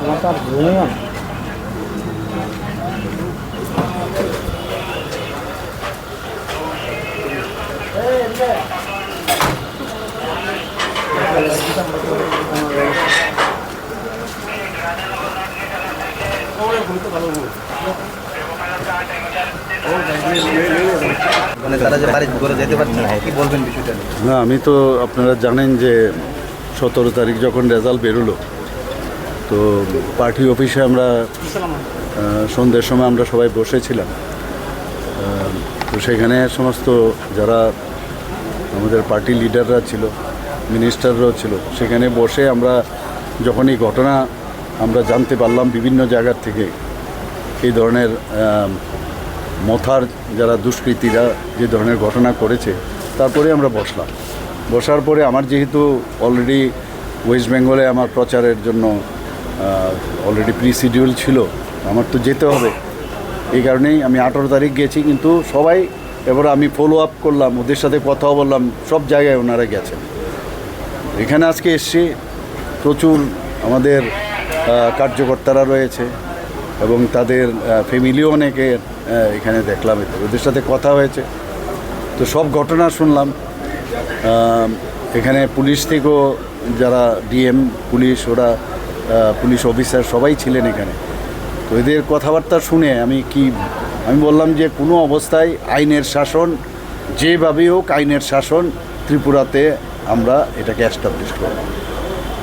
মাথার ঘুমিয়ে মানে তারা যে বাড়ি করে যেতে পারছে না, কি বলবেন বিষয়টা নিয়ে? না, আমি তো আপনারা জানেন যে 17 তারিখ যখন রেজাল্ট বেরোলো, তো পার্টি অফিসে আমরা সন্ধ্যের সময় আমরা সবাই বসেছিলাম। তো সেখানে সমস্ত যারা আমাদের পার্টি লিডাররা ছিল, মিনিস্টাররাও ছিল, সেখানে বসে আমরা যখন এই ঘটনা আমরা জানতে পারলাম বিভিন্ন জায়গার থেকে, এই ধরনের মথার যারা দুষ্কৃতীরা যে ধরনের ঘটনা করেছে, তারপরে আমরা বসার পরে আমার যেহেতু অলরেডি ওয়েস্ট বেঙ্গলে আমার প্রচারের জন্য অলরেডি প্রি শিডিউল ছিল, আমার তো যেতে হবে, এই কারণেই আমি 18 তারিখ গেছি। কিন্তু সবাই এবার আমি ফলো আপ করলাম, ওদের সাথে কথাও বললাম, সব জায়গায় ওনারা গেছেন। এখানে আজকে এসছি, প্রচুর আমাদের কার্যকর্তারা রয়েছে এবং তাদের ফ্যামিলিও অনেকে এখানে দেখলাম, ওদের সাথে কথা হয়েছে। তো সব ঘটনা শুনলাম। এখানে পুলিশ থেকেও যারা ডিএম পুলিশ, ওরা পুলিশ অফিসার সবাই ছিলেন এখানে। তো এদের কথাবার্তা শুনে আমি বললাম যে কোনো অবস্থায় আইনের শাসন, যেভাবেই হোক আইনের শাসন ত্রিপুরাতে আমরা এটাকে অ্যাস্টাবলিশ করব।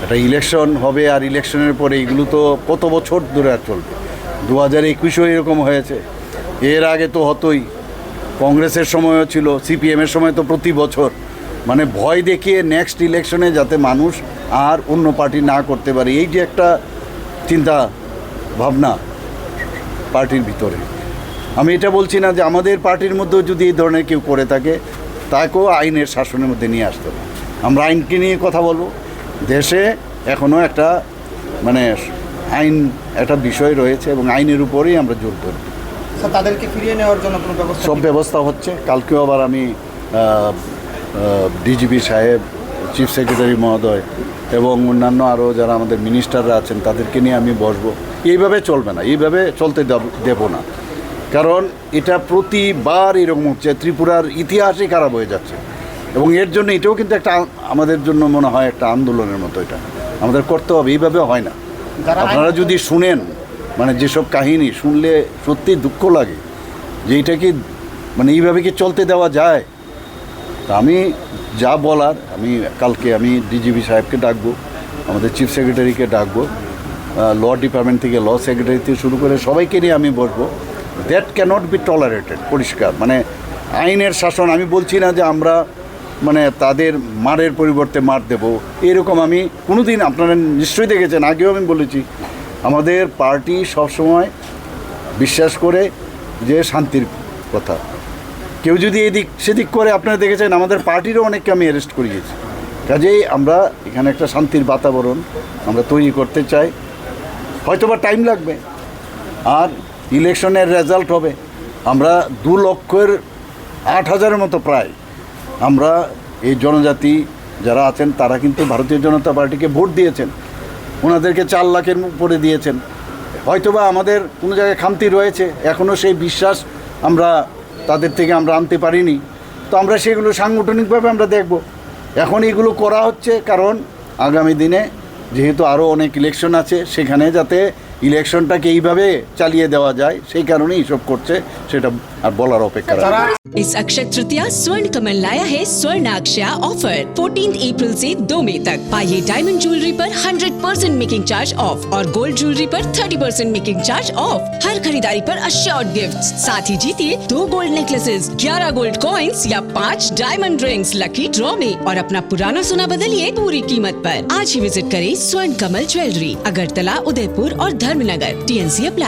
একটা ইলেকশন হবে, আর ইলেকশনের পরে এগুলো তো কত বছর ধরে আর চলবে। 2021-ও এরকম হয়েছে, এর আগে তো হতোই, কংগ্রেসের সময়ও ছিল, সিপিএমের সময় তো প্রতি বছর। মানে ভয় দেখিয়ে নেক্সট ইলেকশনে যাতে মানুষ আর অন্য পার্টি না করতে পারে, এই যে একটা চিন্তা ভাবনা পার্টির ভিতরে। আমি এটা বলছি না যে আমাদের পার্টির মধ্যেও যদি এই ধরনের কেউ করে থাকে, তাকেও আইনের শাসনের মধ্যে নিয়ে আসতে হবে। আমরা আইনকে নিয়ে কথা বলবো। দেশে এখনও একটা মানে আইন একটা বিষয় রয়েছে এবং আইনের উপরেই আমরা জোর করব। তাদেরকে ফিরিয়ে নেওয়ার জন্য কোনো ব্যবস্থা? সব ব্যবস্থা হচ্ছে। কালকেও আবার আমি ডিজিপি সাহেব, চিফ সেক্রেটারি মহোদয় এবং অন্যান্য আরও যারা আমাদের মিনিস্টাররা আছেন, তাদেরকে নিয়ে আমি বসবো। এইভাবে চলবে না, এইভাবে চলতে দেব না। কারণ এটা প্রতিবার এরকম হচ্ছে, ত্রিপুরার ইতিহাসই খারাপ হয়ে যাচ্ছে এবং এর জন্য এটাও কিন্তু একটা আমাদের জন্য মনে হয় একটা আন্দোলনের মতো। এটা আমাদের করতে হবে, এইভাবে হয় না। আপনারা যদি শুনেন, মানে যেসব কাহিনী শুনলে সত্যি দুঃখ লাগে যে এটা কি মানে এইভাবে কি চলতে দেওয়া যায়। তা আমি যা বলার, কালকে আমি ডিজিপি সাহেবকে ডাকবো, আমাদের চিফ সেক্রেটারিকে ডাকবো, ল ডিপার্টমেন্ট থেকে ল সেক্রেটারি থেকে শুরু করে সবাইকে নিয়ে আমি বসবো। That cannot be tolerated. পরিষ্কার মানে আইনের শাসন। আমি বলছি না যে আমরা মানে তাদের মারের পরিবর্তে মার দেব, এরকম আমি কোনোদিন, আপনারা নিশ্চয়ই দেখেছেন, আগেও আমি বলেছি, আমাদের পার্টি সবসময় বিশ্বাস করে যে শান্তির কথা। কেউ যদি এদিক সেদিক করে, আপনারা দেখেছেন আমাদের পার্টিরও অনেককে আমি অ্যারেস্ট করিয়েছি। কাজেই আমরা এখানে একটা শান্তির বাতাবরণ আমরা তৈরি করতে চাই। হয়তোবা টাইম লাগবে, আর ইলেকশনের রেজাল্ট হবে। আমরা 2,08,000-এর মতো প্রায় আমরা এই জনজাতি যারা আছেন, তারা কিন্তু ভারতীয় জনতা পার্টিকে ভোট দিয়েছেন, ওনাদেরকে 4 লাখের উপরে দিয়েছেন। হয়তোবা আমাদের কোনো জায়গায় খামতি রয়েছে, এখনও সেই বিশ্বাস আমরা তাদের থেকে আমরা আনতে পারিনি। তো আমরা সেগুলো সাংগঠনিকভাবে আমরা দেখব। এখন এগুলো করা হচ্ছে কারণ আগামী দিনে যেহেতু আরও অনেক ইলেকশন আছে, সেখানে যাতে ইলেকশনটাকে এইভাবে চালিয়ে দেওয়া যায়, সেই কারণেই এইসব করছে, সেটা আর বলার অপেক্ষা রাখে। इस अक्षय तृतीया स्वर्ण कमल लाया है स्वर्ण अक्षया ऑफर 14 अप्रैल से 2 मई तक। पाइए डायमंड ज्वेलरी पर 100% मेकिंग चार्ज ऑफ और गोल्ड ज्वेलरी पर 30% मेकिंग चार्ज ऑफ। हर खरीदारी पर अश्योर्ड गिफ्ट, साथ ही जीतिए 2 गोल्ड नेकलेसेस, 11 गोल्ड कॉइन्स या 5 डायमंड रिंग्स लकी ड्रॉ में, और अपना पुराना सोना बदलिए पूरी कीमत पर। आज ही विजिट करें स्वर्ण कमल ज्वेलरी, अगरतला, उदयपुर और धर्मनगर। TNC apply.